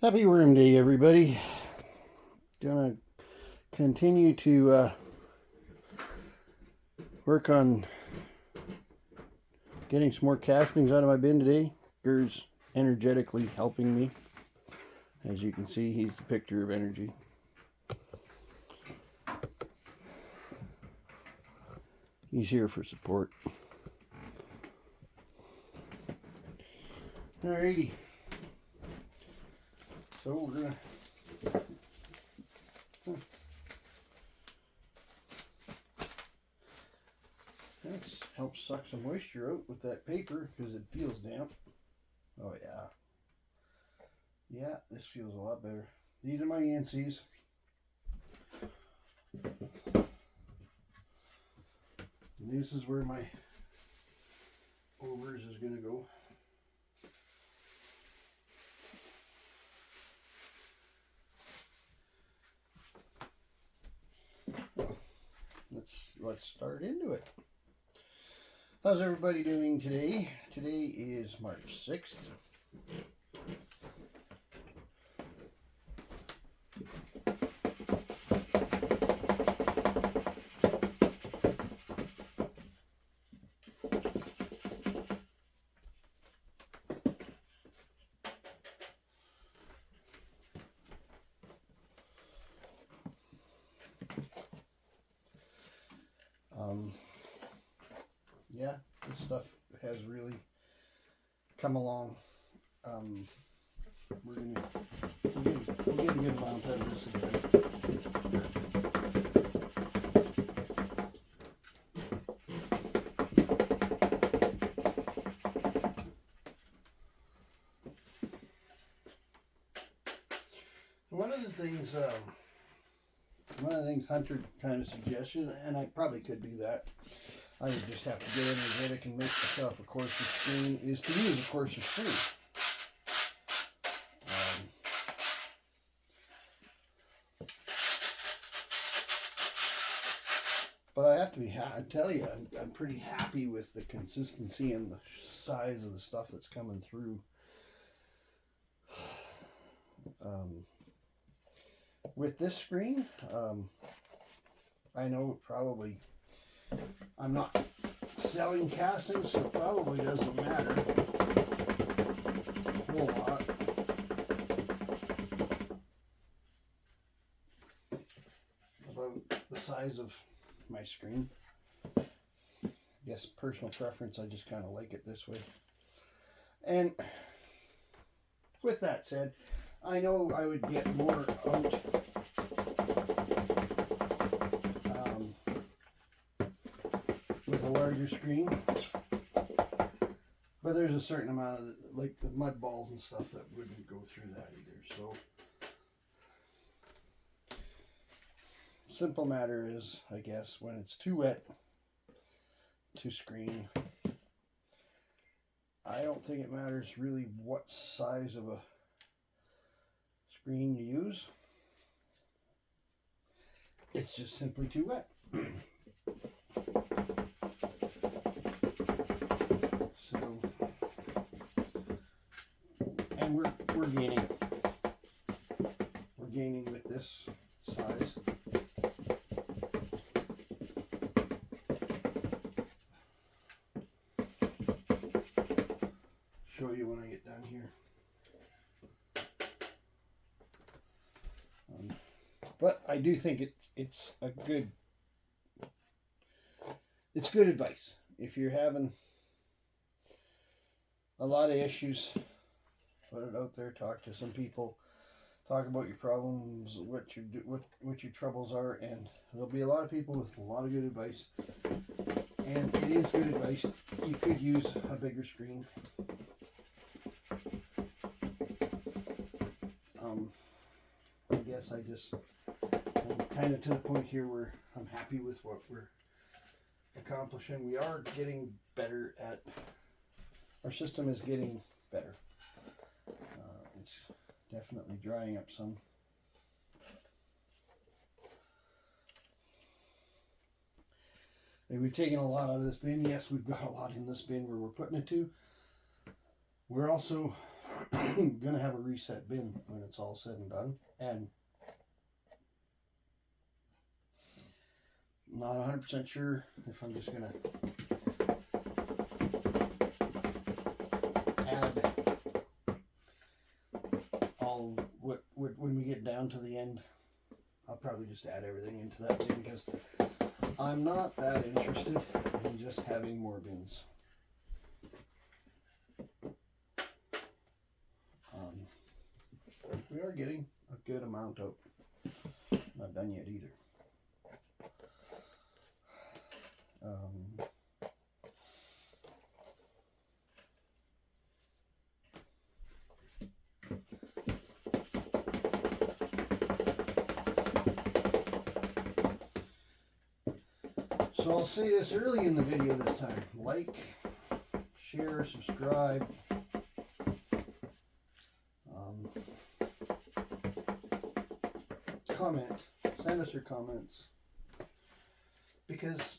Happy Worm Day, everybody. Gonna continue to work on getting some more castings out of my bin today. Gur's energetically helping me. As you can see, he's the picture of energy. He's here for support. Alrighty. So we're gonna This helps suck some moisture out with that paper because it feels damp. Oh yeah. Yeah, this feels a lot better. These are my ANCs. And this is where my overs is going to go. Well, let's start into it. How's everybody doing today? Today is March 6th. Yeah, this stuff has really come along. We'll get a good amount out of this again. One of the things Hunter kind of suggested, and I probably could do that, I would just have to get energetic and make myself a coarser screen, is to use a coarser screen. But I have to I tell you, I'm pretty happy with the consistency and the size of the stuff that's coming through. With this screen, I know probably I'm not selling castings, so it probably doesn't matter a whole lot. About the size of my screen. I guess personal preference, I just kind of like it this way. And with that said, I know I would get more out with a larger screen, but there's a certain amount of like the mud balls and stuff that wouldn't go through that either. So simple matter is, I guess, when it's too wet to screen, I don't think it matters really what size of a screen you use. It's just simply too wet. So, and we're gaining with this size. Show you when I get done here. But I do think it's good advice. If you're having a lot of issues, put it out there, talk to some people, talk about your problems, what your troubles are, and there'll be a lot of people with a lot of good advice. And it is good advice. You could use a bigger screen. I guess I'm kind of to the point here where I'm happy with what we're accomplishing. We are getting better at, our system is getting better. It's definitely drying up some. We've taken a lot out of this bin. Yes, we've got a lot in this bin where we're putting it to. We're also gonna have a reset bin when it's all said and done, and not 100% sure if I'm just gonna add all what when we get down to the end. I'll probably just add everything into that bin because I'm not that interested in just having more bins. We are getting a good amount out. Not done yet either. So I'll say this early in the video this time. Like, share, subscribe. Comment. Send us your comments. Because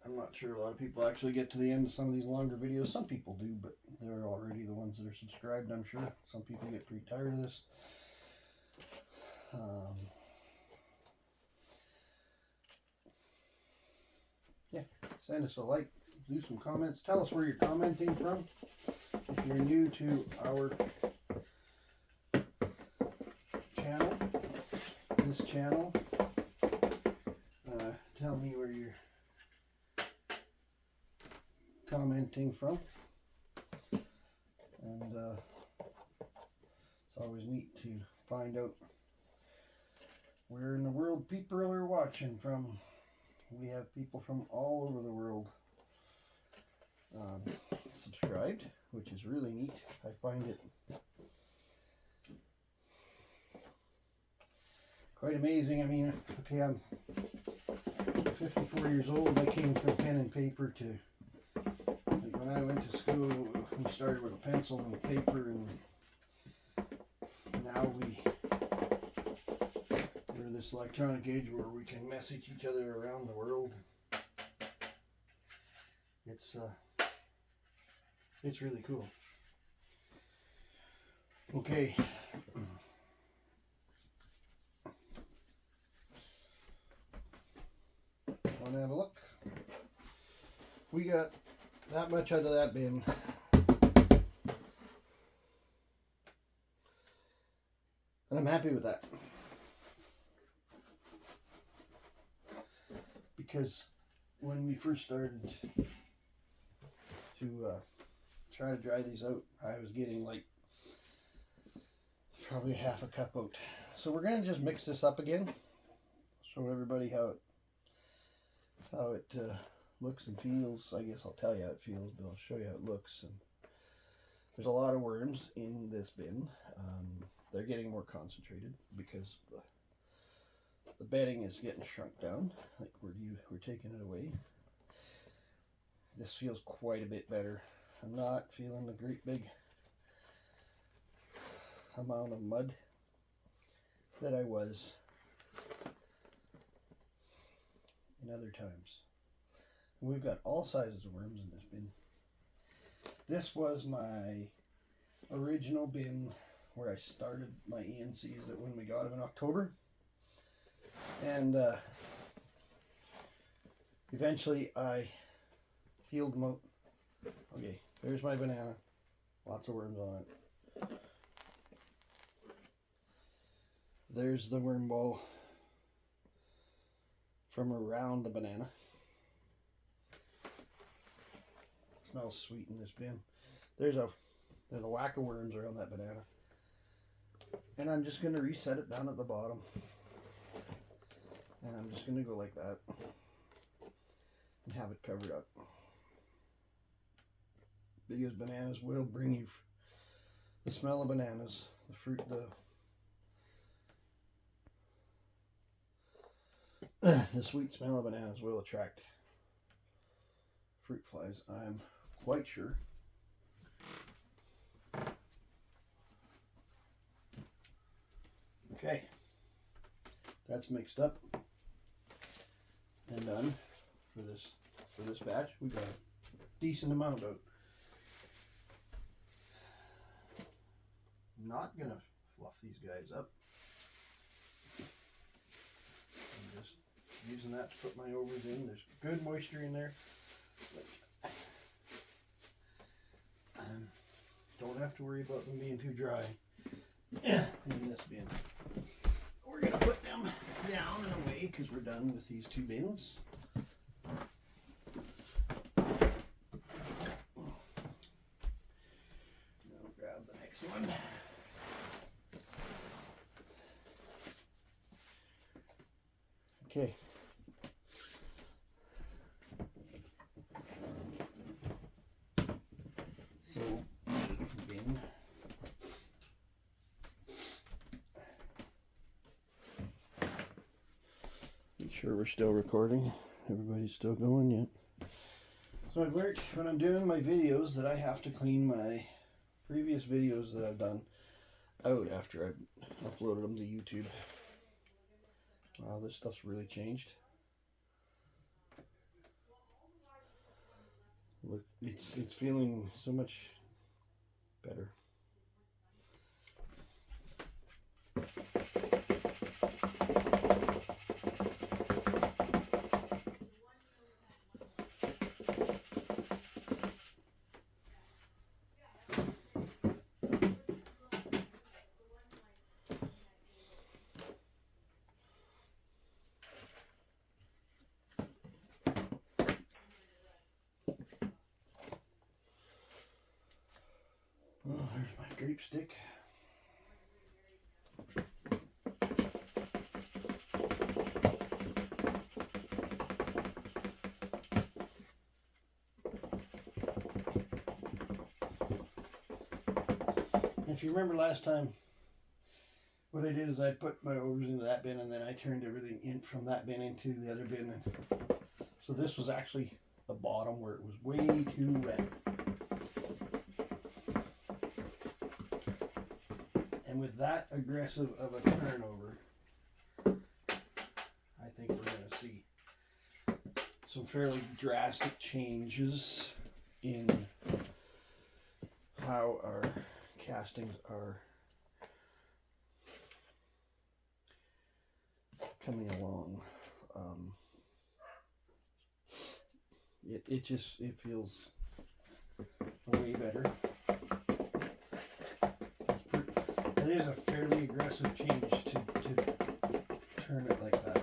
I'm not sure a lot of people actually get to the end of some of these longer videos. Some people do, but they're already the ones that are subscribed, I'm sure. Some people get pretty tired of this. Yeah, send us a like, do some comments. Tell us where you're commenting from. If you're new to our channel, this channel, tell me where you're commenting from. And it's always neat to find out where in the world people are watching from. We have people from all over the world subscribed, which is really neat. I find it quite amazing. I mean, okay, I'm 54 years old. I came from pen and paper to, like, when I went to school, we started with a pencil and a paper, and now we're this electronic age where we can message each other around the world. It's really cool. Okay. Want to have a look? We got that much out of that bin. And I'm happy with that. Because when we first started to try to dry these out, I was getting like probably half a cup out. So we're going to just mix this up again. Show everybody how it looks and feels. I guess I'll tell you how it feels, but I'll show you how it looks. And there's a lot of worms in this bin. They're getting more concentrated because the bedding is getting shrunk down. Like we're taking it away. This feels quite a bit better. I'm not feeling the great big amount of mud that I was in other times. We've got all sizes of worms in this bin. This was my original bin where I started my ENCs that when we got them in October. And eventually I peeled them out. Okay, there's my banana. Lots of worms on it. There's the worm ball from around the banana. Smells sweet in this bin. There's a whack of worms around that banana. And I'm just going to reset it down at the bottom. And I'm just going to go like that and have it covered up. Because bananas will bring you the smell of bananas, the fruit, the sweet smell of bananas will attract fruit flies, I'm quite sure. Okay, that's mixed up and done for this batch. We got a decent amount out. not gonna fluff these guys up. I'm just using that to put my overs in. There's good moisture in there. Don't have to worry about them being too dry in this bin. We're gonna put them down and away because we're done with these two bins. Now grab the next one. Okay. So, bin. Make sure we're still recording. Everybody's still going yet. So I've learned when I'm doing my videos that I have to clean my previous videos that I've done out after I've uploaded them to YouTube. Wow, this stuff's really changed. Look, it's feeling so much better. Oh, there's my grape stick. If you remember last time, what I did is I put my overs into that bin and then I turned everything in from that bin into the other bin. And so this was actually the bottom where it was way too wet. And with that aggressive of a turnover, I think we're going to see some fairly drastic changes in how our castings are coming along. It feels way better. It is a fairly aggressive change to turn it like that.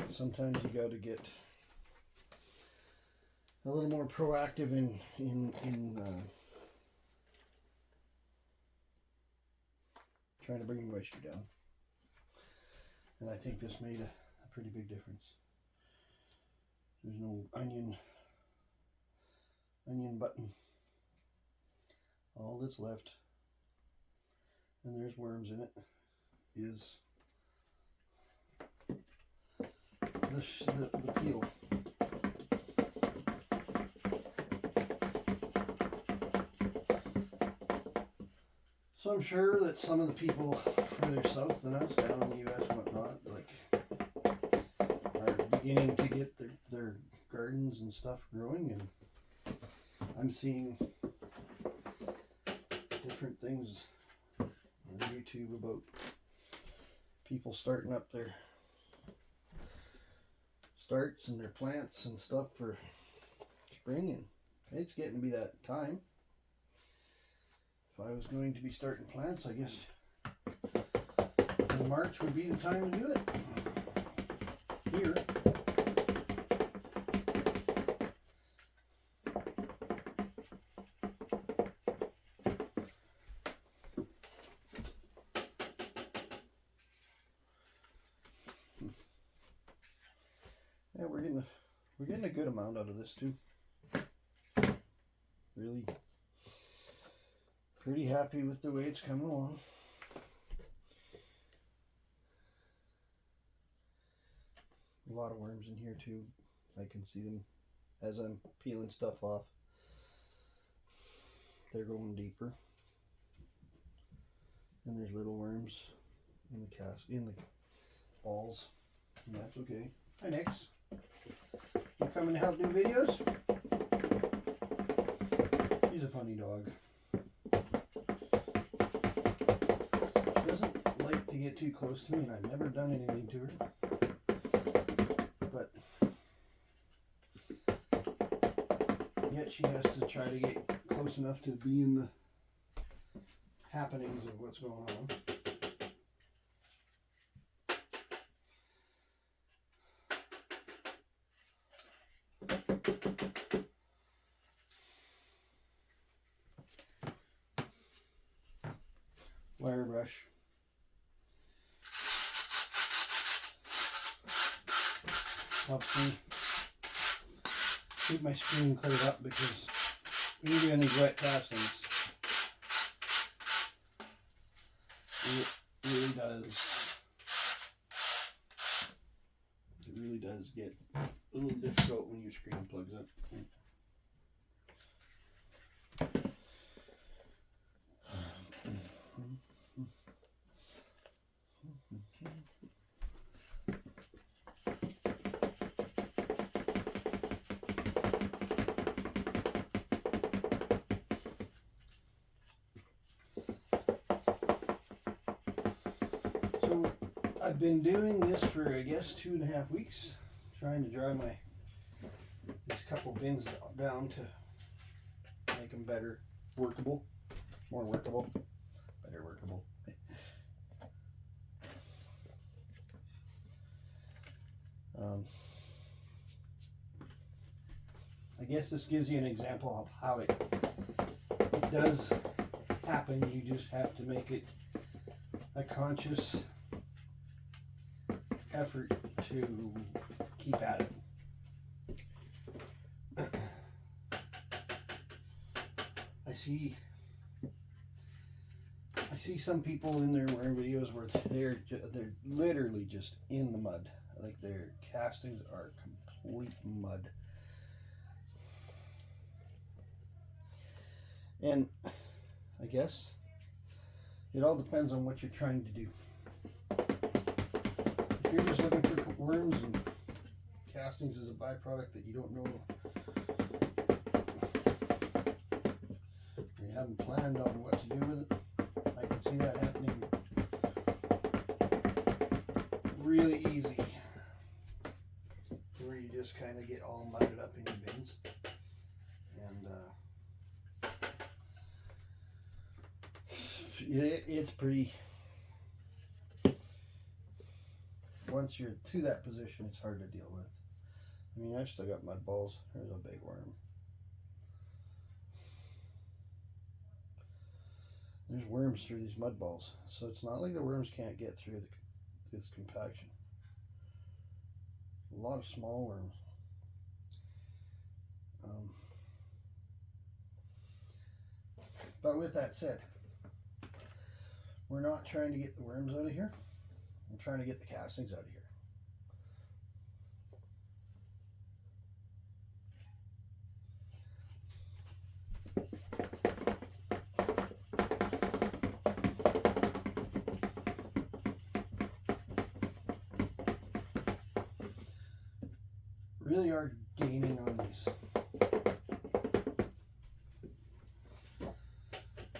Sometimes you got to get a little more proactive in trying to bring moisture down, and I think this made a pretty big difference. There's no onion button. All that's left, and there's worms in it, is the peel. So I'm sure that some of the people further south than us, down in the U.S. and whatnot, are beginning to get their gardens and stuff growing, and I'm seeing different things on YouTube about people starting up their starts and their plants and stuff for spring, and it's getting to be that time. If I was going to be starting plants, I guess March would be the time to do it. Here. Yeah, we're getting a good amount out of this too. Really pretty happy with the way it's coming along. A lot of worms in here too. I can see them as I'm peeling stuff off. they're going deeper. And there's little worms in the balls. And that's okay. Hi, Nix. You coming to help do videos? She's a funny dog. She doesn't like to get too close to me, and I've never done anything to her. But yet she has to try to get close enough to be in the happenings of what's going on. Wire brush. Helps me keep my screen cleared up, because when you're doing these wet castings, it really does get a little difficult when your screen plugs up. So I've been doing this for, I guess, 2.5 weeks, trying to dry these couple bins down to make them better workable, more workable, better workable. I guess this gives you an example of how it does happen. You just have to make it a conscious effort to keep at it. I see some people in their wearing videos where they're literally just in the mud, like their castings are complete mud. And I guess it all depends on what you're trying to do. If you're just looking for worms and castings as a byproduct that you don't know, or you haven't planned on what to do with it, I can see that happening really easy, where you just kind of get all mudded up in your bins. And it's pretty, once you're to that position, it's hard to deal with. I mean, I've still got mud balls. There's a big worm. There's worms through these mud balls, so it's not like the worms can't get through this compaction. A lot of small worms. But with that said, we're not trying to get the worms out of here. We're trying to get the castings out of here. Really are gaining on these.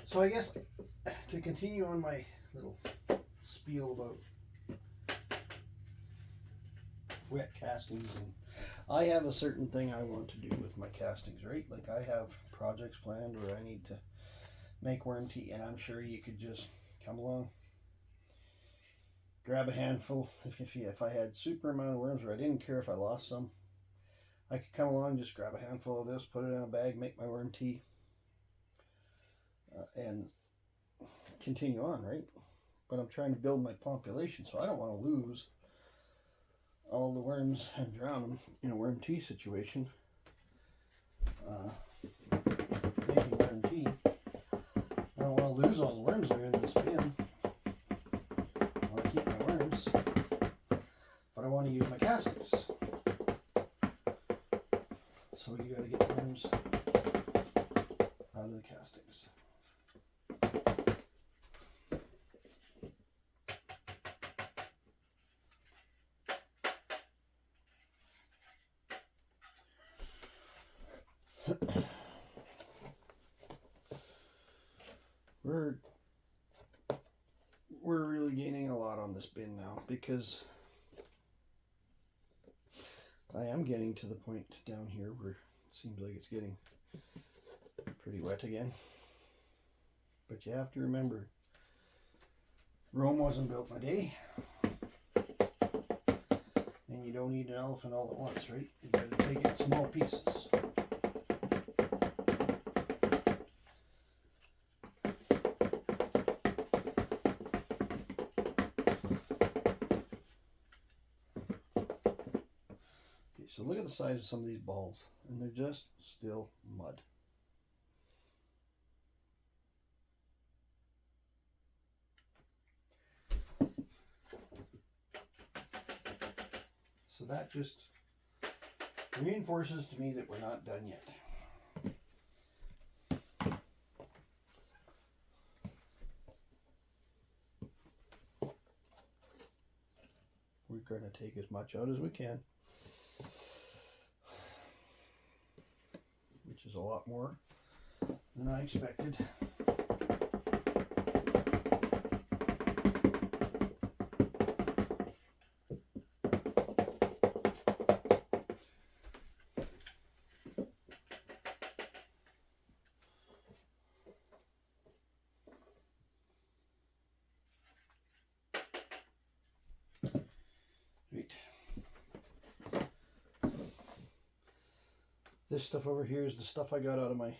So I guess to continue on my little spiel about wet castings, and I have a certain thing I want to do with my castings, right? Like I have projects planned where I need to make worm tea, and I'm sure you could just come along, grab a handful. If I had super amount of worms where I didn't care if I lost some, I could come along, just grab a handful of this, put it in a bag, make my worm tea, and continue on, right? But I'm trying to build my population, so I don't want to lose all the worms and drown them in a worm tea situation. Making worm tea, I don't want to lose all the worms that are in this bin. I want to keep my worms, but I want to use my castings. So you got to get the worms out of the the castings. We're really gaining a lot on this bin now because I am getting to the point down here where it seems like it's getting pretty wet again. But you have to remember, Rome wasn't built in a day. And you don't eat an elephant all at once, right? You gotta take it in small pieces. So look at the size of some of these balls, and they're just still mud. So that just reinforces to me that we're not done yet. We're going to take as much out as we can, which is a lot more than I expected. Right. This stuff over here is the stuff I got out of my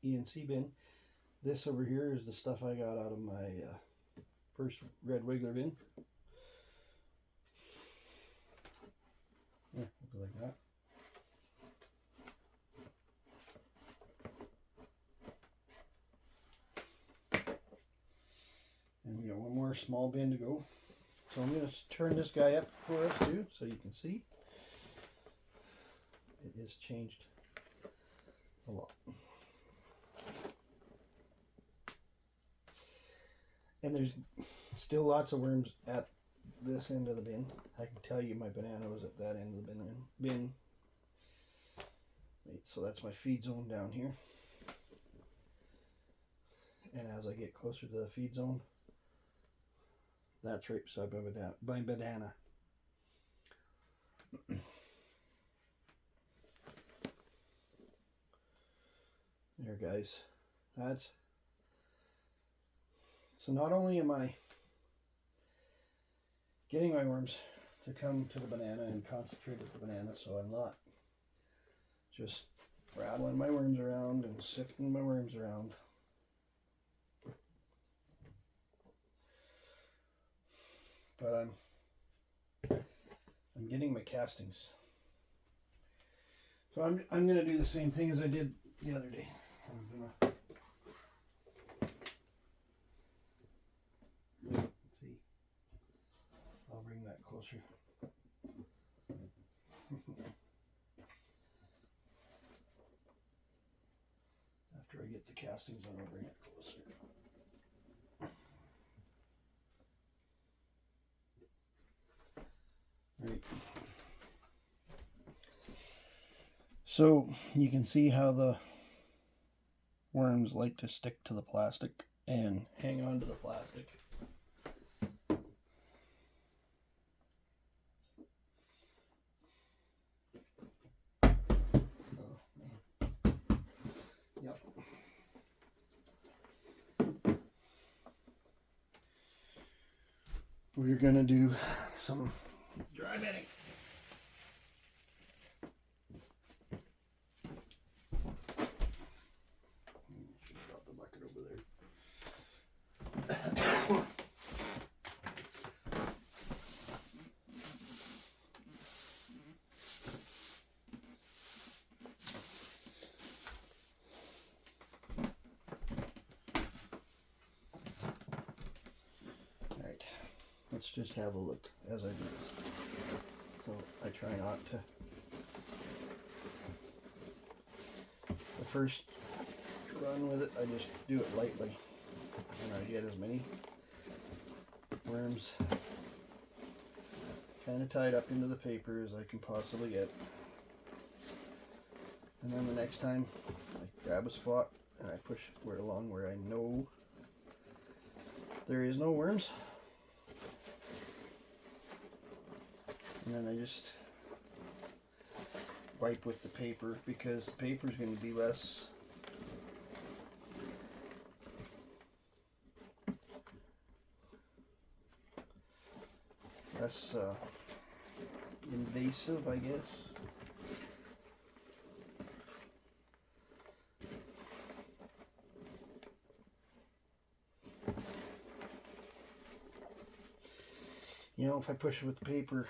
ENC bin. This over here is the stuff I got out of my first Red Wiggler bin. Yeah, like that. And we got one more small bin to go. So I'm going to turn this guy up for us too, so you can see. It has changed a lot. And there's still lots of worms at this end of the bin. I can tell you my banana was at that end of the bin. Right, so that's my feed zone down here. And as I get closer to the feed zone, that's right beside my banana. There, guys. That's so not only am I getting my worms to come to the banana and concentrate at the banana, so I'm not just rattling my worms around and sifting my worms around. But I'm getting my castings. So I'm going to do the same thing as I did the other day. I'm going to let's see. I'll bring that closer. After I get the castings on, I'll bring it closer. Right. So you can see how the worms like to stick to the plastic and hang on to the plastic. Yep. We're gonna do some dry bedding. Drop the bucket over there. Alright, let's just have a look as I do this. So I try not to. The first run with it. I just do it lightly, and I get as many worms kind of tied up into the paper as I can possibly get. And then the next time I grab a spot and I push it along where I know there is no worms. And then I just wipe with the paper, because the paper is going to be less invasive, I guess. You know, if I push it with the paper,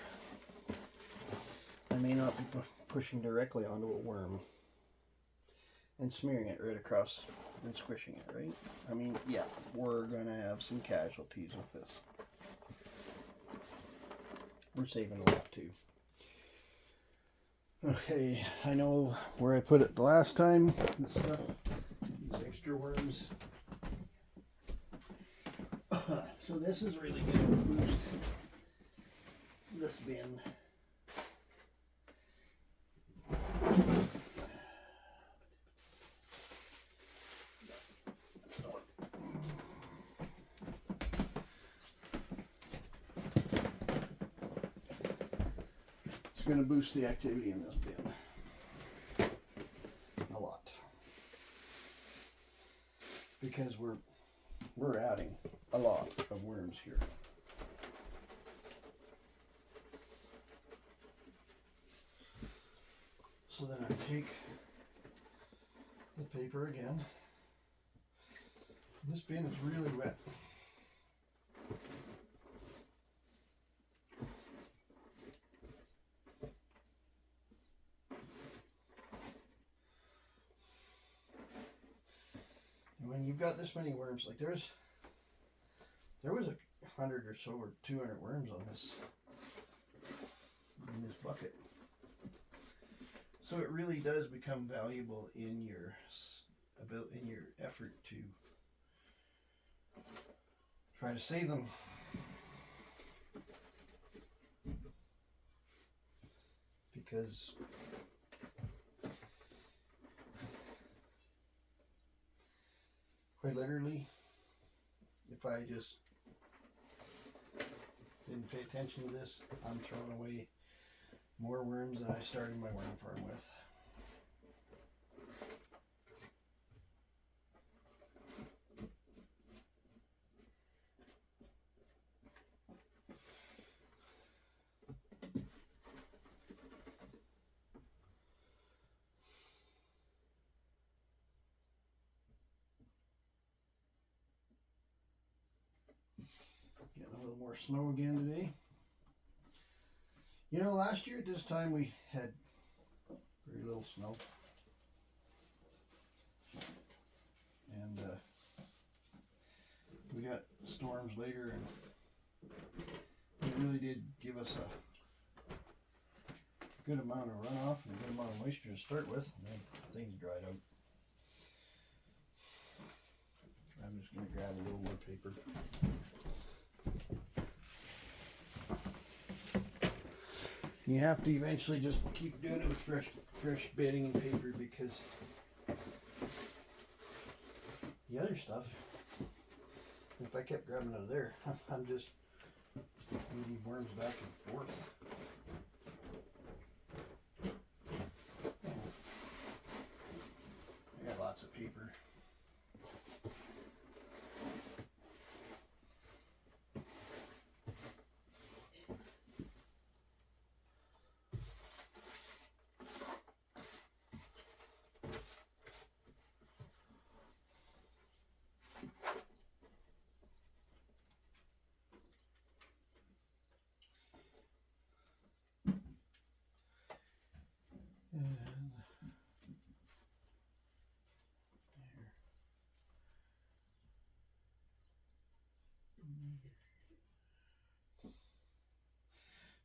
I may not be pushing directly onto a worm and smearing it right across and squishing it, right? I mean, yeah, we're gonna have some casualties with this. We're saving a lot too. Okay, I know where I put it the last time. This stuff, these extra worms. So this is really going to boost this bin. It's going to boost the activity in this bin a lot, because we're adding a lot of worms here. So then I take the paper again. This bin is really wet. And when you've got this many worms, like there was 100 or so, or 200 worms on this in this bucket. So it really does become valuable in your effort to try to save them. Because quite literally, if I just didn't pay attention to this, I'm throwing away more worms than I started my worm farm with. Getting a little more snow again today. You know, last year at this time we had very little snow. And we got storms later, and it really did give us a good amount of runoff and a good amount of moisture to start with, and then things dried out. I'm just going to grab a little more paper. You have to eventually just keep doing it with fresh bedding and paper, because the other stuff, if I kept grabbing out of there, I'm just moving worms back and forth. I got lots of paper.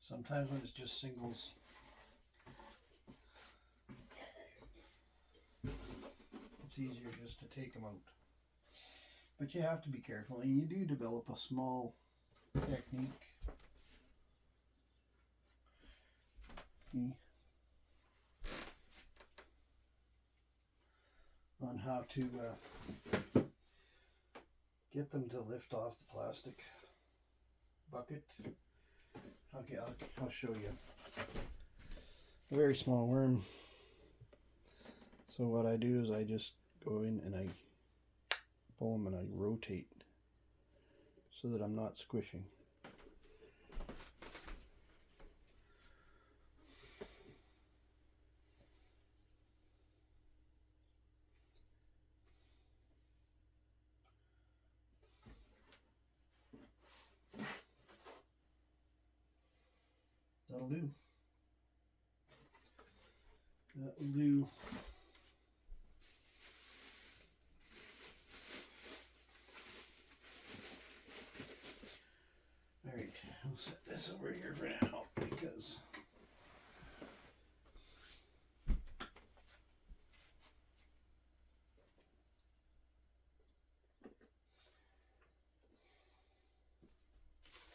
Sometimes when it's just singles, it's easier just to take them out. But you have to be careful, and you do develop a small technique. On how to get them to lift off the plastic bucket. Okay, I'll show you. A very small worm. So what I do is I just go in and I pull them and I rotate so that I'm not squishing. That'll do. That will do. Alright, I'll set this over here for now because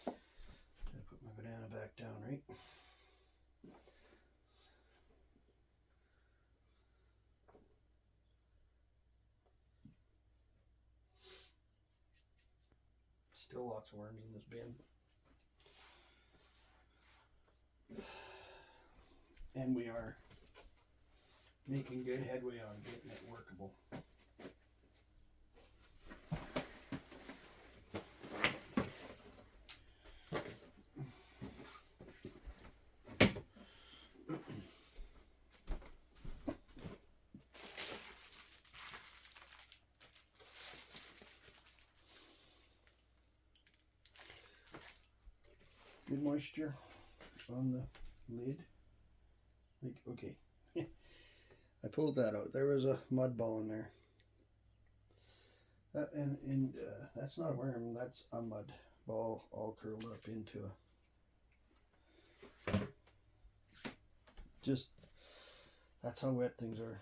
I put my banana back down, right? Still lots of worms in this bin. And we are making good headway on getting it workable. Good moisture on the lid. Like, okay. I pulled that out. There was a mud ball in there. And that's not a worm, that's a mud ball all curled up into a... Just, that's how wet things are.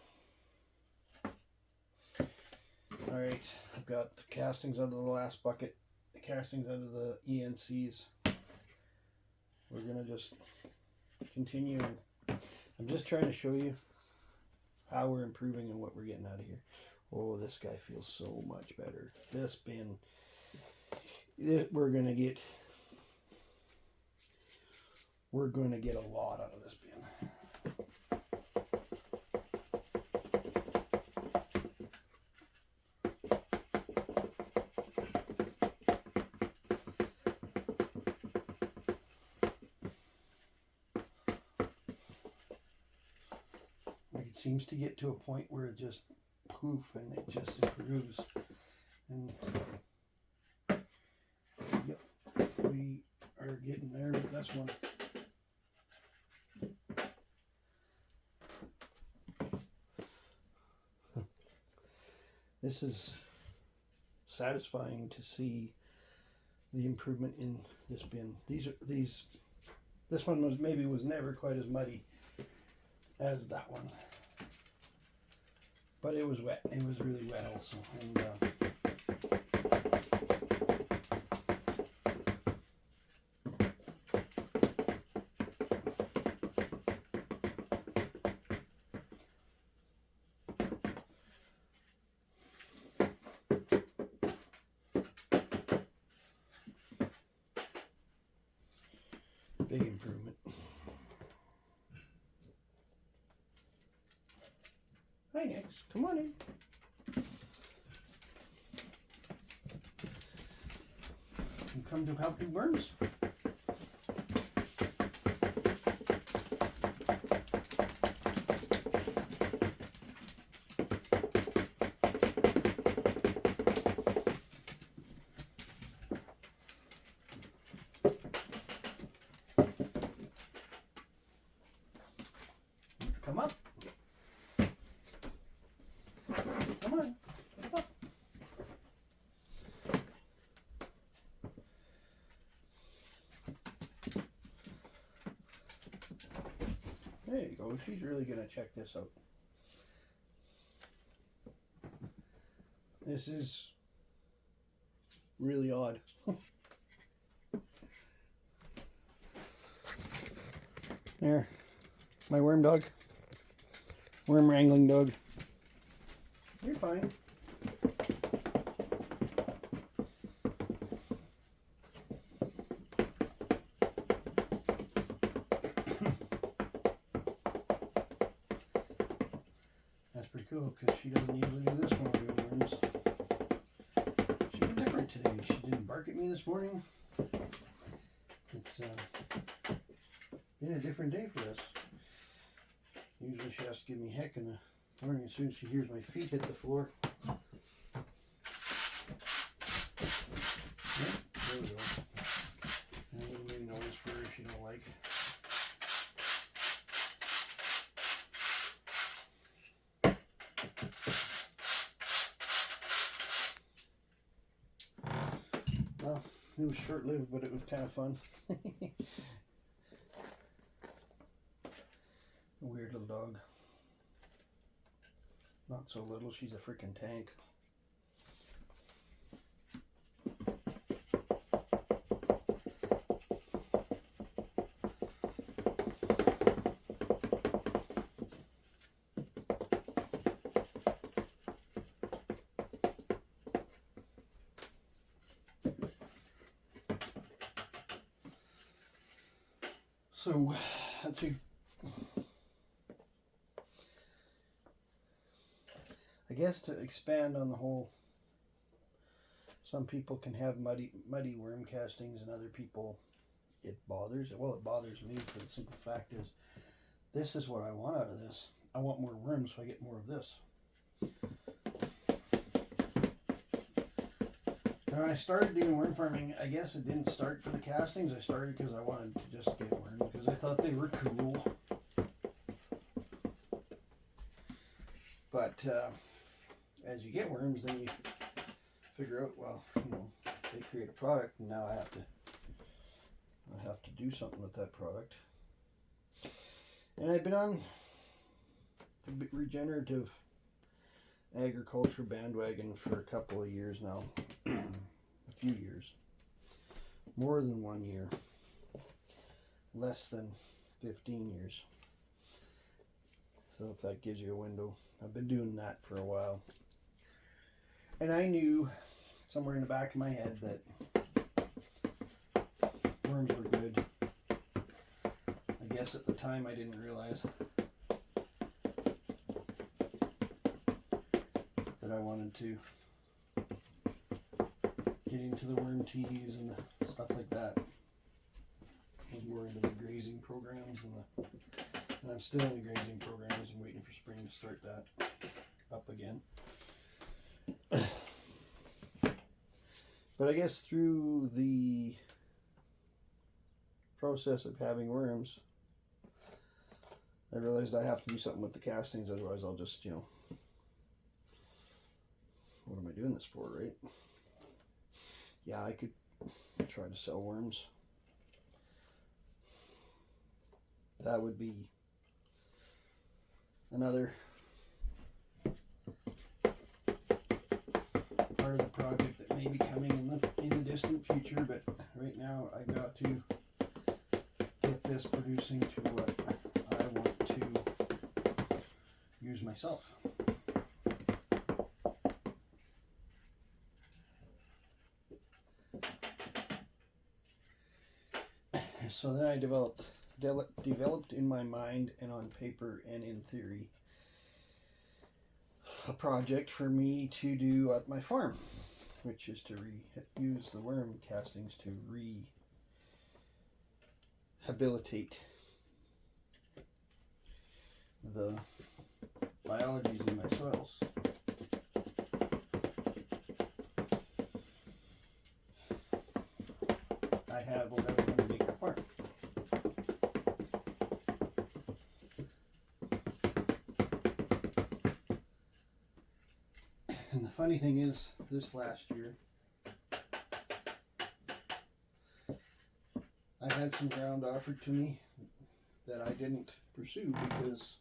Alright, I've got the castings out of the last bucket, the castings out of the ENCs. We're going to just continue. I'm just trying to show you how we're improving and what we're getting out of here. Oh, this guy feels so much better. This bin, we're going to get a lot out of this bin. It seems to get to a point where it just poof and it just improves. And yep, we are getting there with this one. This is satisfying to see the improvement in this bin. This one was never quite as muddy as that one. But it was wet. It was really wet also. And big improvement. Hi, Nix. Come on in. You come to help the worms? Come up. Come on. Come up. There you go. She's really going to check this out. This is really odd. There, my worm dog. Worm wrangling dog. You're fine. That's pretty cool because she doesn't usually do this when we're doing worms. She was different today. She didn't bark at me this morning. It's been a different day for us. Usually she has to give me heck in the morning as soon as she hears my feet hit the floor. Yep, there we go. And a little maybe noise for her if she don't like. Well, it was short-lived, but it was kind of fun. A weird little dog. Not so little, she's a freaking tank. So, I guess to expand on the whole, some people can have muddy worm castings and other people it bothers. Well, it bothers me for the simple fact is, this is what I want out of this. I want more worms so I get more of this. When I started doing worm farming, I guess it didn't start for the castings. I started because I wanted to just get worms because I thought they were cool. But as you get worms, then you figure out, well, you know, they create a product, and now I have to do something with that product. And I've been on the regenerative agriculture bandwagon for a couple of years now. A few years. More than 1 year. Less than 15 years. So if that gives you a window. I've been doing that for a while. And I knew somewhere in the back of my head that worms were good. I guess at the time I didn't realize that I wanted to get into the worm teas and stuff like that. I was more into the grazing programs and I'm still in the grazing programs. I'm waiting for spring to start that up again. But I guess through the process of having worms, I realized I have to do something with the castings, otherwise I'll just, you know, what am I doing this for, right? Yeah, I could try to sell worms. That would be another part of the project that may be coming in the distant future, but right now I got to get this producing to what I want to use myself. So then I developed in my mind and on paper and in theory a project for me to do at my farm, which is to use the worm castings to rehabilitate the biologies in my soils. I have 1100 acre farm. And the funny thing is, this last year, I had some ground offered to me that I didn't pursue because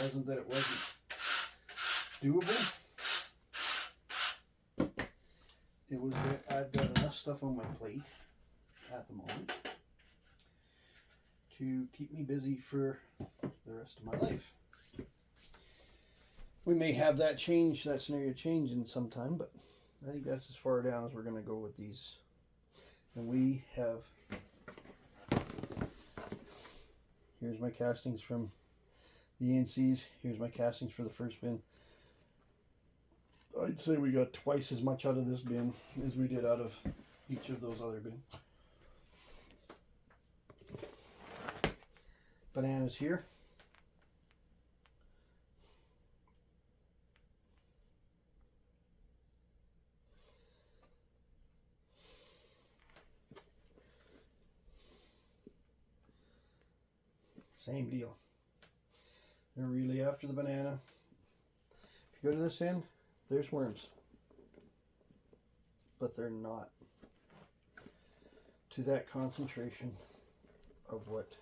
wasn't that it wasn't doable. It was that I've got enough stuff on my plate at the moment to keep me busy for the rest of my life. We may have that scenario change in some time, but I think that's as far down as we're going to go with these. And we have, here's my castings from the ANCs. Here's my castings for the first bin. I'd say we got twice as much out of this bin as we did out of each of those other bins. Bananas here. Same deal. They're really after the banana. If you go to this end, there's worms. But they're not to that concentration of what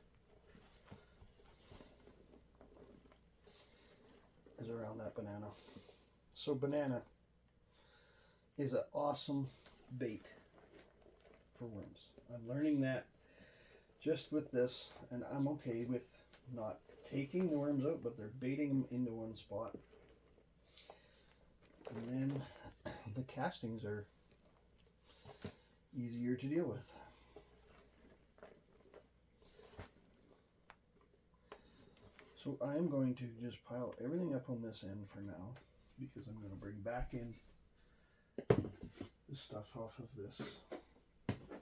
is around that banana. So banana is an awesome bait for worms. I'm learning that just with this, and I'm okay with not taking the worms out, but they're baiting them into one spot. And then the castings are easier to deal with. So I'm going to just pile everything up on this end for now, because I'm going to bring back in the stuff off of this,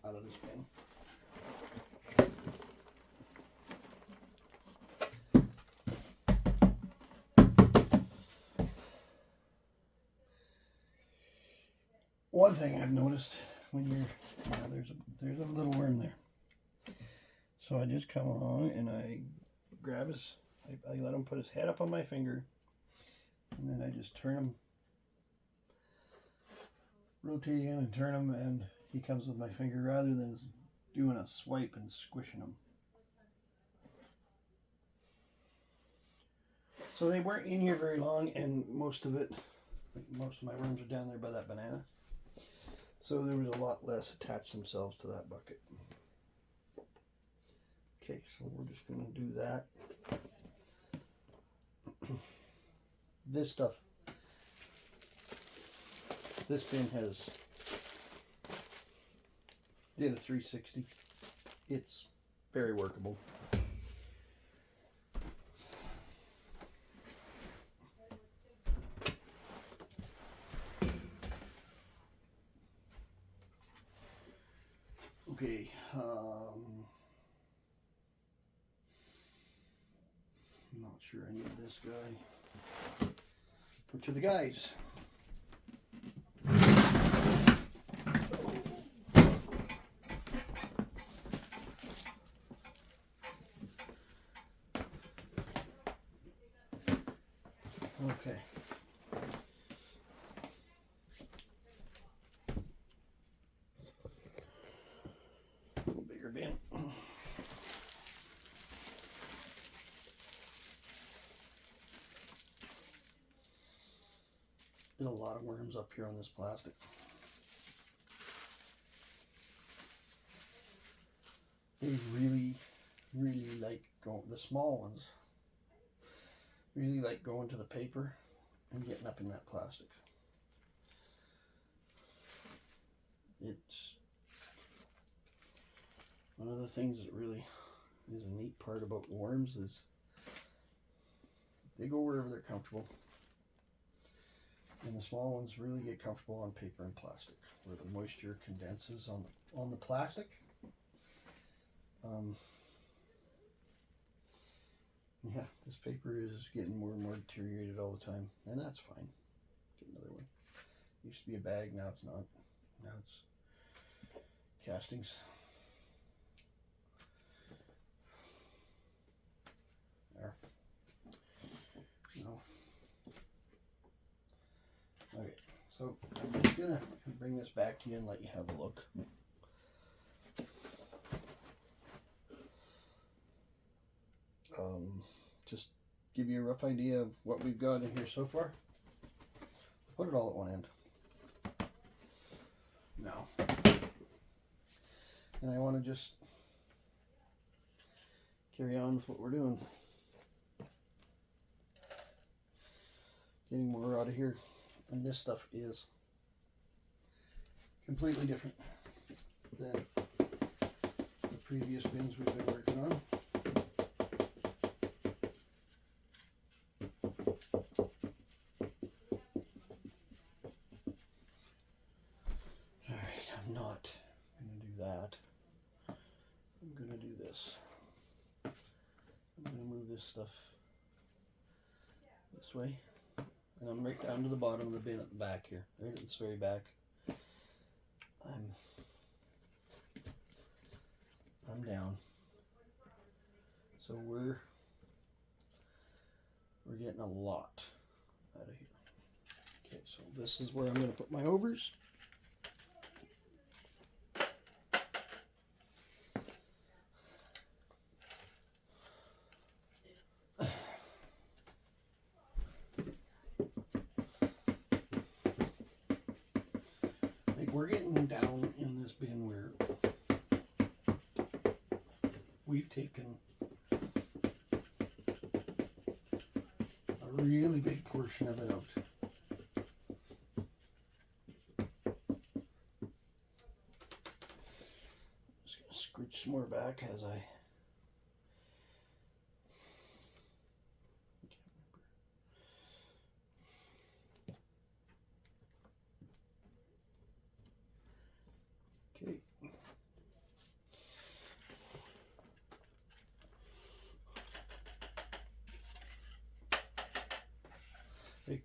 out of this bin. One thing I've noticed when you're, there's a little worm there. So I just come along and I grab his, I let him put his head up on my finger, and then I just turn him, rotate him and turn him, and he comes with my finger rather than doing a swipe and squishing him. So they weren't in here very long, and most of my worms are down there by that banana. So there was a lot less attached themselves to that bucket. Okay, so we're just going to do that. This stuff, this bin did a 360. It's very workable. Okay, I'm not sure I need this guy. Put to the guys. Okay. A little bigger bin. There's a lot of worms up here on this plastic. They really like going, the small ones really like going to the paper and getting up in that plastic. It's one of the things that really is a neat part about worms is they go wherever they're comfortable. And the small ones really get comfortable on paper and plastic, where the moisture condenses on the plastic. Yeah, this paper is getting more and more deteriorated all the time, and that's fine. Get another one. It used to be a bag, now it's not. Now it's castings. There. No. Okay, so I'm just gonna bring this back to you and let you have a look. Just give you a rough idea of what we've got in here so far. Put it all at one end. Now, and I want to just carry on with what we're doing. Getting more out of here. And this stuff is completely different than the previous bins we've been working on. Alright, I'm not going to do that. I'm going to do this. I'm going to move this stuff this way. And I'm right down to the bottom of the bin at the back here. Right at this very back. I'm down. So we're getting a lot out of here. Okay, so this is where I'm going to put my overs. Like we're getting down in this bin where we've taken a really big portion of it out. Just going to scooch some more back as I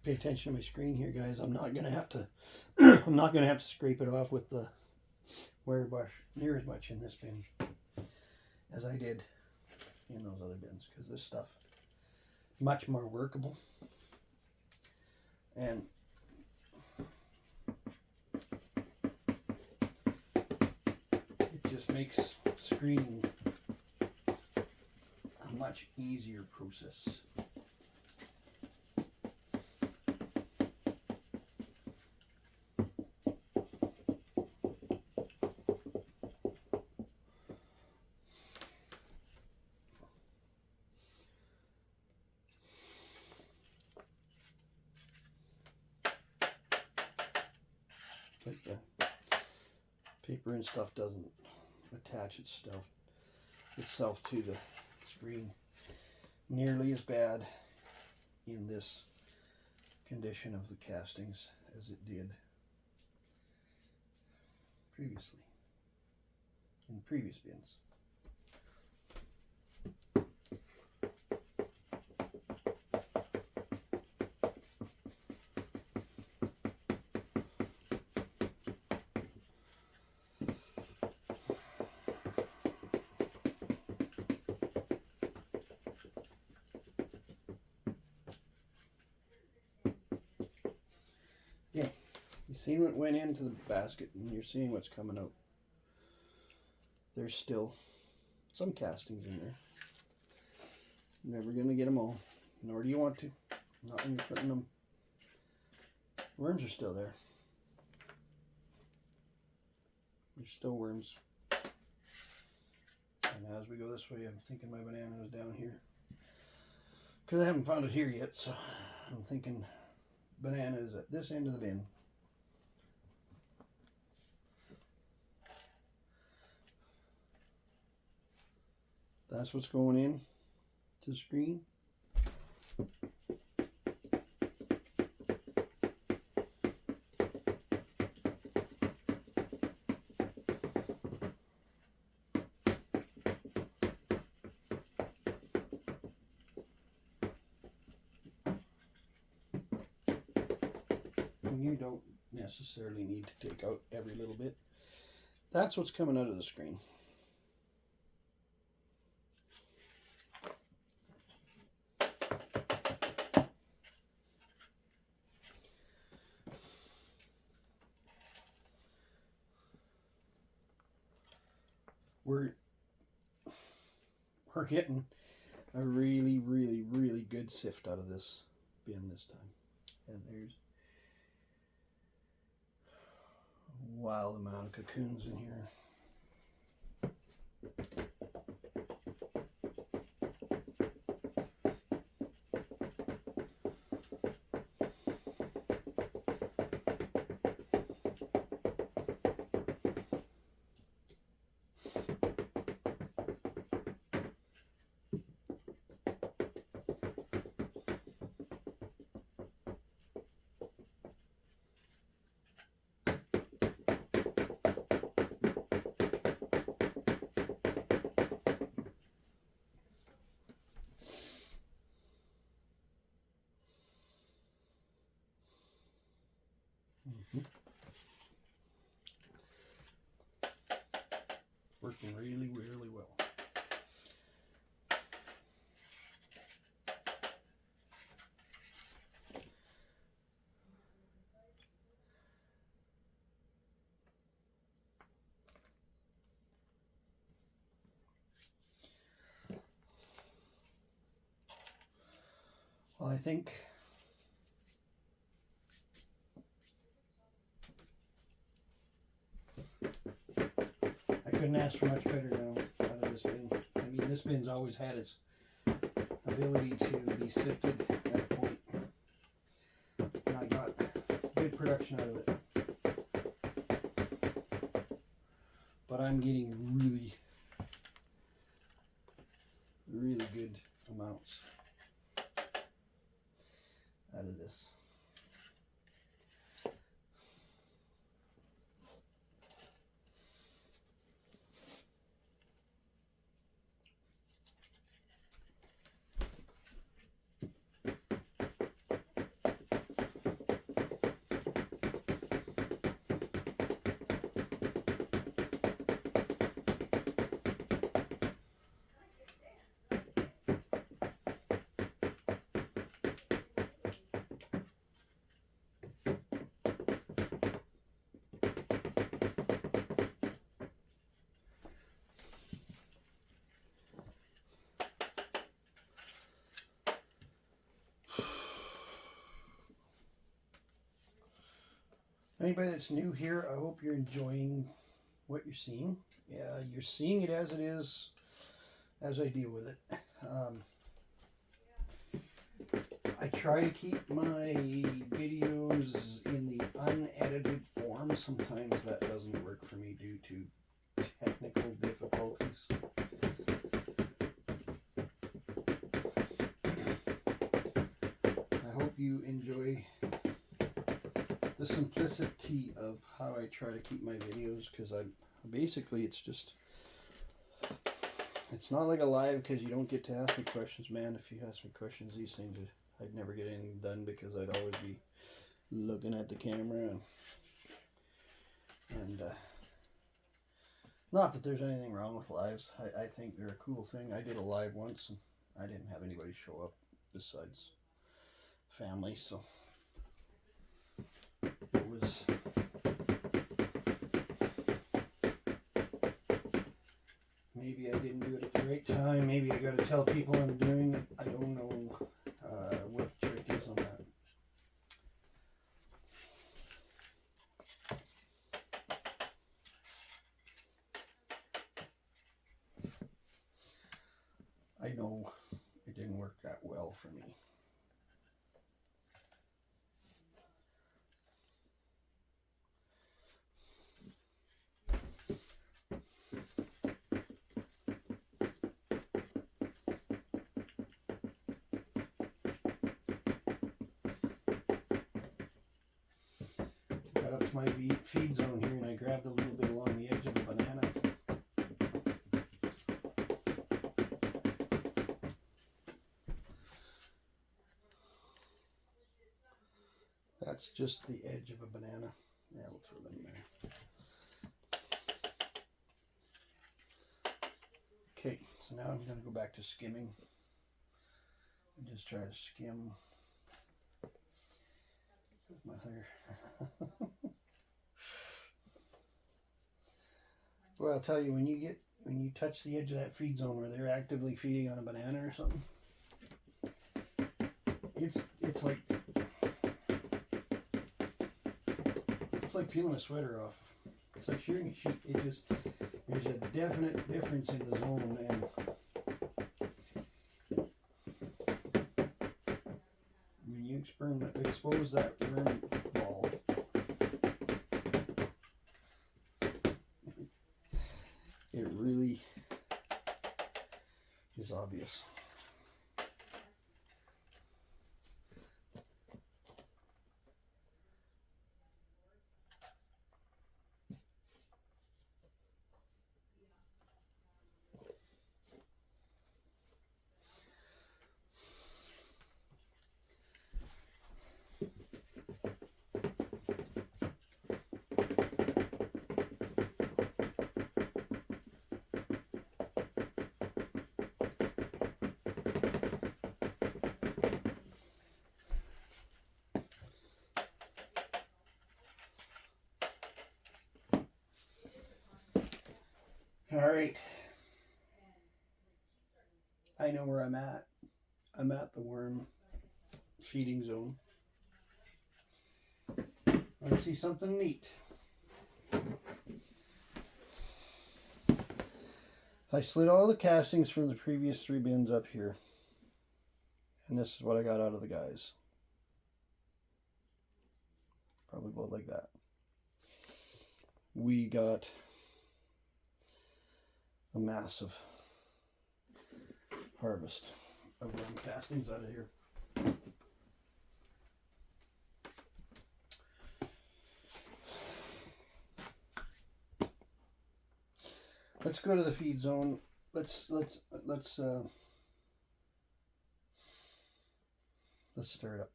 pay attention to my screen here, guys. I'm not gonna have to I'm not gonna have to scrape it off with the wire brush near as much in this bin as I did in those other bins, because this stuff much more workable and it just makes screening a much easier process. Like the paper and stuff doesn't attach itself to the screen nearly as bad in this condition of the castings as it did previously in previous bins. Yeah, you seen what went into the basket and you're seeing what's coming out. There's still some castings in there. Never going to get them all, nor do you want to. Not when you're putting them. Worms are still there. There's still worms. And as we go this way, I'm thinking my banana is down here. Because I haven't found it here yet, so I'm thinking banana is at this end of the bin. That's what's going in to the screen. You don't necessarily need to take out every little bit. That's what's coming out of the screen. We're hitting a really, really, really good sift out of this bin this time. And there's a wild amount of cocoons in here. Working really, really well. Well, I think I couldn't ask for much better now out of this bin. I mean, this bin's always had its ability to be sifted at a point, and I got good production out of it. But I'm getting really, really good amounts out of this. Anybody that's new here, I hope you're enjoying what you're seeing. Yeah, you're seeing it as it is, as I deal with it. I try to keep my videos in the unedited form. Sometimes that doesn't work for me due to technical difficulties. I hope you enjoy the simplicity of how I try to keep my videos, because basically it's not like a live, because you don't get to ask me questions, man. If you ask me questions, these things, I'd never get anything done, because I'd always be looking at the camera, and not that there's anything wrong with lives. I think they're a cool thing. I did a live once, and I didn't have anybody show up besides family, so it was maybe I didn't do it at the right time. Maybe I got to tell people I'm doing it. I don't know what the trick is on that. I know it didn't work that well for me. Got up to my feed zone here, and I grabbed a little bit along the edge of the banana. That's just the edge of a banana. Yeah, we'll throw them there. Okay, so now I'm going to go back to skimming and just try to skim with my hair. Well, I'll tell you, when you get when you touch the edge of that feed zone where they're actively feeding on a banana or something, it's like peeling a sweater off. It's like shearing a sheet. There's a definite difference in the zone, and when you expose that worm ball, it really is obvious. All right, I know where I'm at. I'm at the worm feeding zone. I see something neat. I slid all the castings from the previous 3 bins up here, and this is what I got out of the guys. Probably about like that. We got a massive harvest of worm castings out of here. Let's go to the feed zone. Let's stir it up.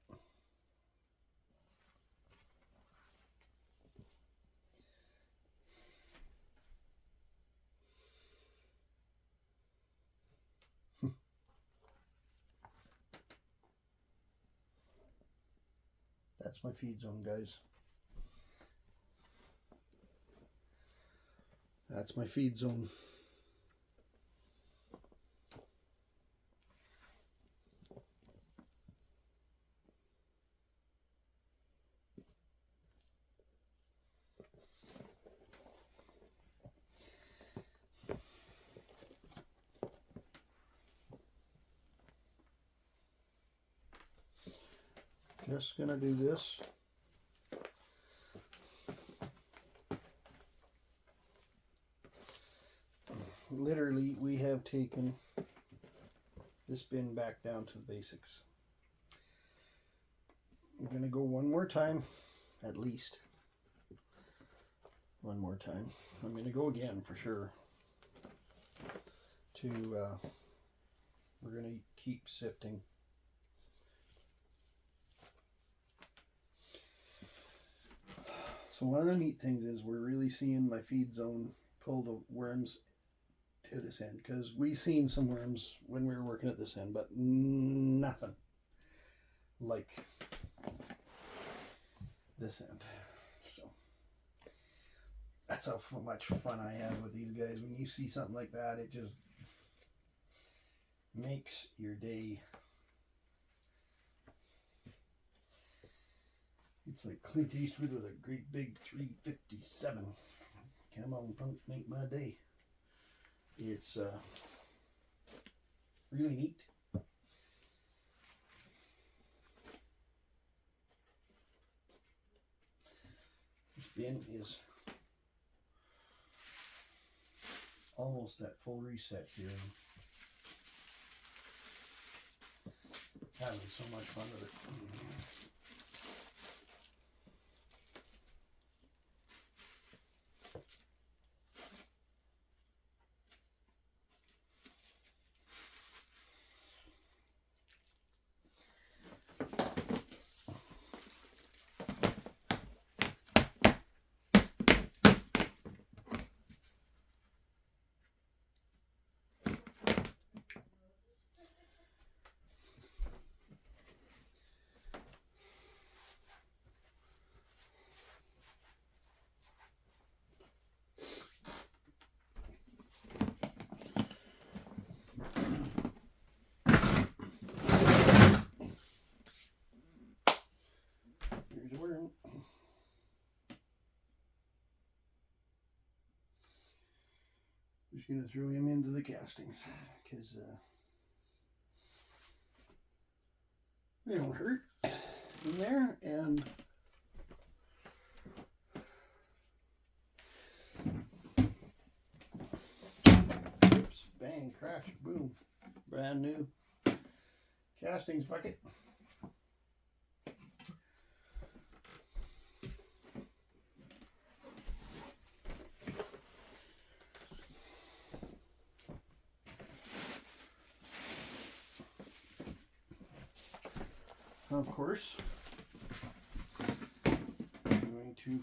That's my feed zone, guys. That's my feed zone. Just gonna do this. Literally, we have taken this bin back down to the basics. I'm gonna go one more time, at least. One more time. I'm gonna go again for sure. We're gonna keep sifting. So one of the neat things is we're really seeing my feed zone pull the worms to this end, because we seen some worms when we were working at this end, but nothing like this end. So that's how much fun I have with these guys. When you see something like that, it just makes your day. It's like Clint Eastwood with a great big 357. Come on, punk, make my day. It's really neat. This bin is almost at full reset here. Having so much fun with it. going to throw him into the castings because they don't hurt in there. And oops, bang, crash, boom, brand new castings bucket. Of course, I'm going to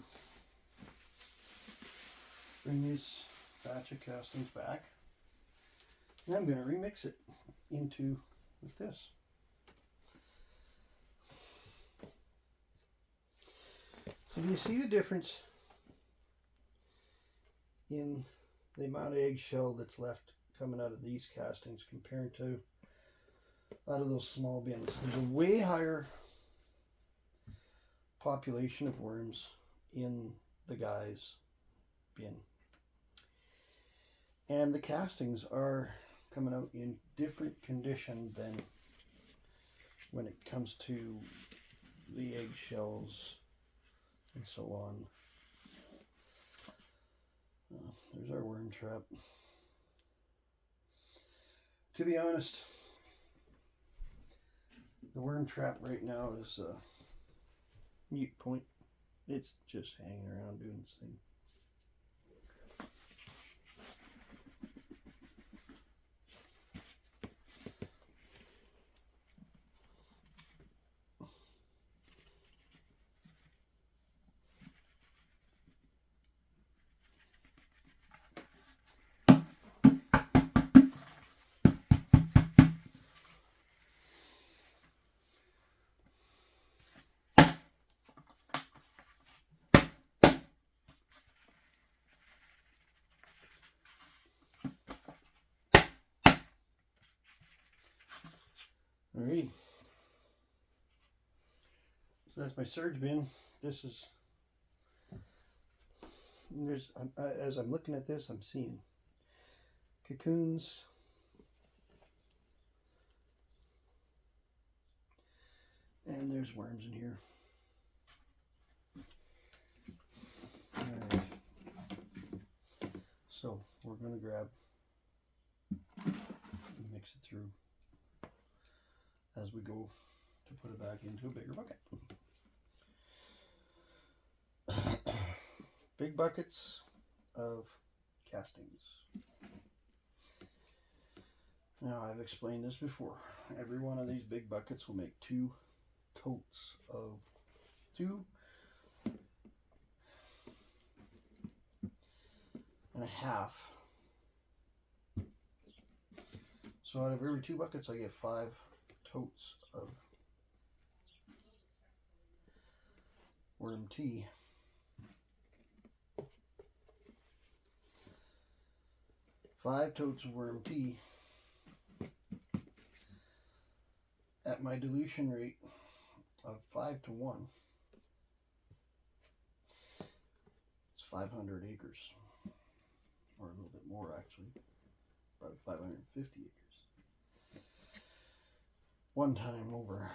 bring this batch of castings back, and I'm going to remix it into with this. So do you see the difference in the amount of eggshell that's left coming out of these castings compared to out of those small bins? There's a way higher population of worms in the guy's bin. And the castings are coming out in different condition than when it comes to the eggshells and so on. There's our worm trap. To be honest, the worm trap right now is a mute point. It's just hanging around doing its thing. Alrighty. So that's my surge bin. This is, there's, as I'm looking at this, I'm seeing cocoons, and there's worms in here. Alright. So we're going to grab and mix it through as we go to put it back into a bigger bucket. Big buckets of castings. Now, I've explained this before. Every one of these big buckets will make 2 totes of 2.5. So out of every 2 buckets, I get 5 totes of worm tea. Five totes of worm tea at my dilution rate of 5:1. It's 500 acres, or a little bit more actually, probably 550 acres. One time over.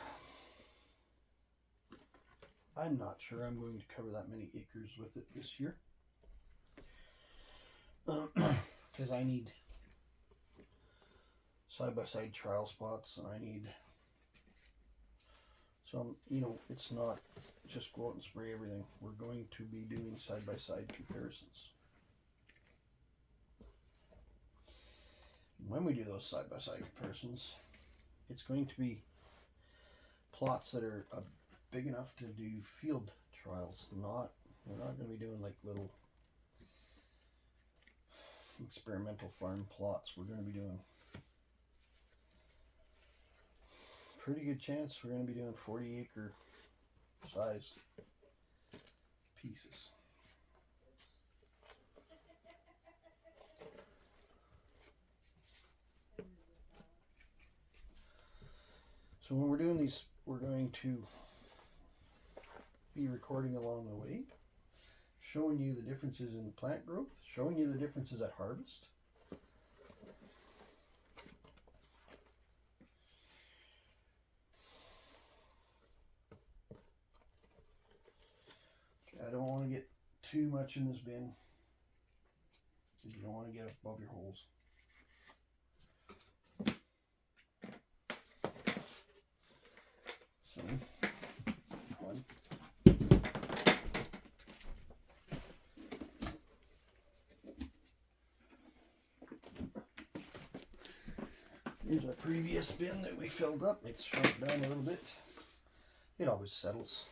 I'm not sure I'm going to cover that many acres with it this year. Because I need side-by-side trial spots, and I need some, it's not just go out and spray everything. We're going to be doing side-by-side comparisons. When we do those side-by-side comparisons, it's going to be plots that are big enough to do field trials. We're not going to be doing like little experimental farm plots. We're going to be doing pretty good chance we're going to be doing 40-acre size pieces. So when we're doing these, we're going to be recording along the way, showing you the differences in plant growth, showing you the differences at harvest, I don't want to get too much in this bin, because you don't want to get above your holes. So, one. Here's our previous bin that we filled up. It's shrunk down a little bit. It always settles.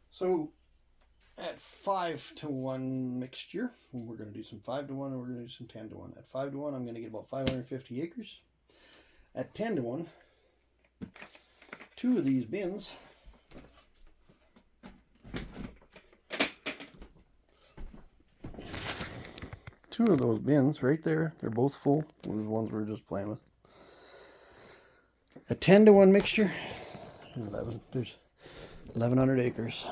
So at 5-to-1 mixture, we're going to do some 5-to-1 and we're going to do some 10-to-1. At 5-to-1, I'm going to get about 550 acres. At 10-to-1, 2 of these bins right there, they're both full. Those are the ones we were just playing with. A 10-to-1 mixture, there's 1,100 acres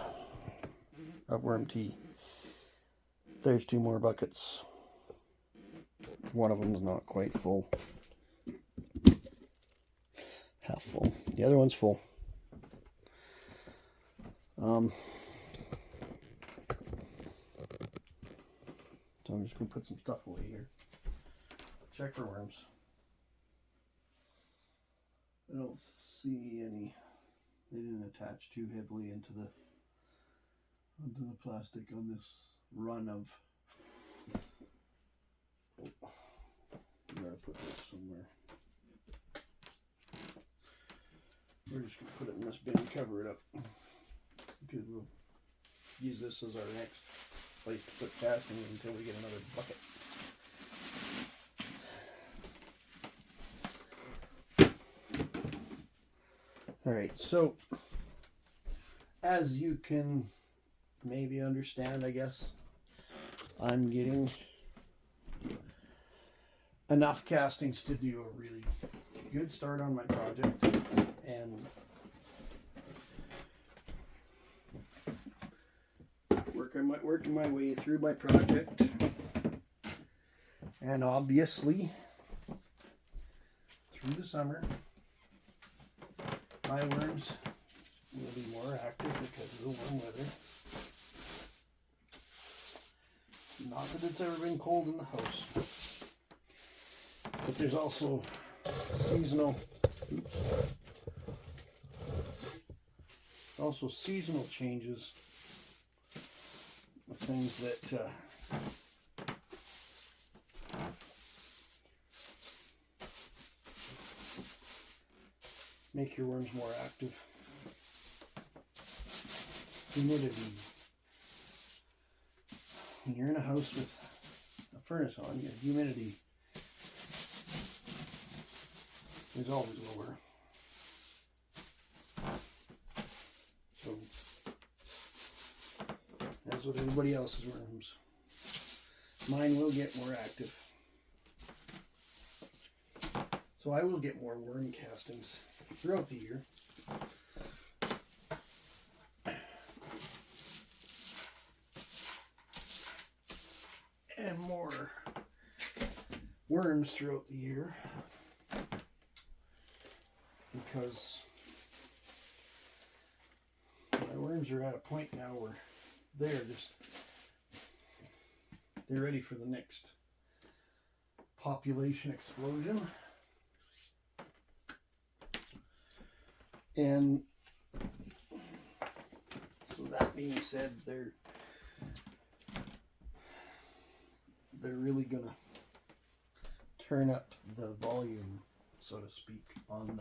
of worm tea. There's 2 more buckets. One of them is not quite full. Half full. The other one's full. So I'm just going to put some stuff away here. Check for worms. I don't see any. They didn't attach too heavily into the plastic on this run of. I'm gonna put this somewhere. We're just gonna put it in this bin and cover it up, because we'll use this as our next place to put castings until we get another bucket. All right, so as you can maybe understand, I guess, I'm getting enough castings to do a really good start on my project, and working my way through my project. And obviously, through the summer, my worms will be more active because of the warm weather. Not that it's ever been cold in the house, but there's also seasonal changes of things that make your worms more active. Humidity. When you're in a house with a furnace on, your humidity is always lower. So, as with everybody else's worms, mine will get more active. So I will get more worm castings throughout the year. And more worms throughout the year, because my worms worms are at a point now where they're ready for the next population explosion. And so that being said, they're really gonna turn up the volume, so to speak, on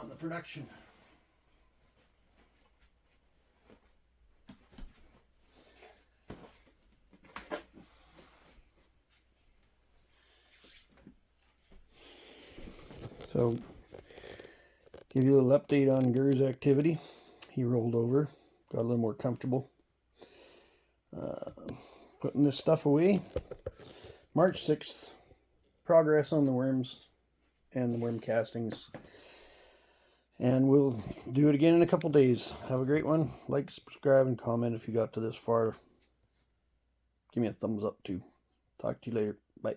the production. So, give you a little update on Gur's activity. He rolled over, got a little more comfortable. Putting this stuff away. March 6th, progress on the worms and the worm castings. And we'll do it again in a couple days. Have a great one. Like, subscribe, and comment if you got to this far. Give me a thumbs up too. Talk to you later. Bye.